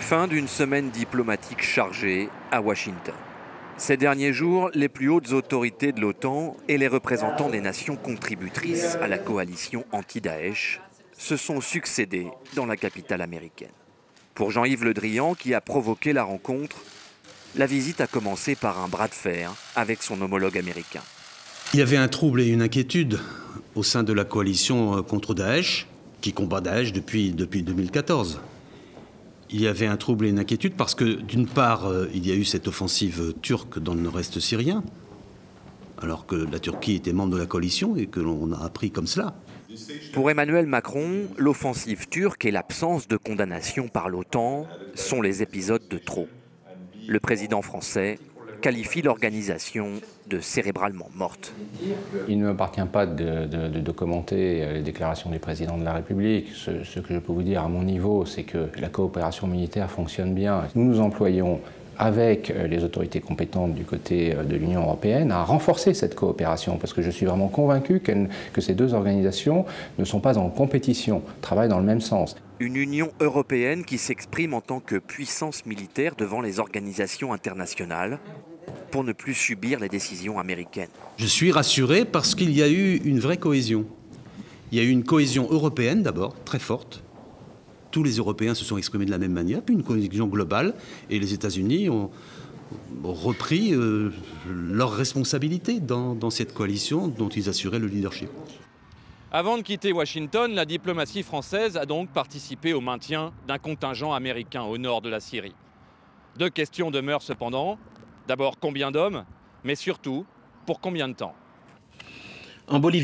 Fin d'une semaine diplomatique chargée à Washington. Ces derniers jours, les plus hautes autorités de l'OTAN et les représentants des nations contributrices à la coalition anti-Daesh se sont succédés dans la capitale américaine. Pour Jean-Yves Le Drian, qui a provoqué la rencontre, la visite a commencé par un bras de fer avec son homologue américain. Il y avait un trouble et une inquiétude au sein de la coalition contre Daesh, qui combat Daesh depuis 2014. Il y avait un trouble et une inquiétude parce que, d'une part, il y a eu cette offensive turque dans le nord-est syrien, alors que la Turquie était membre de la coalition et que l'on a appris comme cela. Pour Emmanuel Macron, l'offensive turque et l'absence de condamnation par l'OTAN sont les épisodes de trop. Le président français qualifie l'organisation de cérébralement morte. Il ne m'appartient pas de commenter les déclarations du président de la République. Ce que je peux vous dire à mon niveau, c'est que la coopération militaire fonctionne bien. Nous nous employons avec les autorités compétentes du côté de l'Union européenne à renforcer cette coopération, parce que je suis vraiment convaincu que ces deux organisations ne sont pas en compétition, travaillent dans le même sens. Une Union européenne qui s'exprime en tant que puissance militaire devant les organisations internationales pour ne plus subir les décisions américaines. Je suis rassuré parce qu'il y a eu une vraie cohésion. Il y a eu une cohésion européenne d'abord, très forte. Tous les Européens se sont exprimés de la même manière, puis une cohésion globale, et les États-Unis ont repris leurs responsabilités dans cette coalition dont ils assuraient le leadership. Avant de quitter Washington, la diplomatie française a donc participé au maintien d'un contingent américain au nord de la Syrie. Deux questions demeurent cependant. D'abord, combien d'hommes, mais surtout, pour combien de temps ? En Bolivie.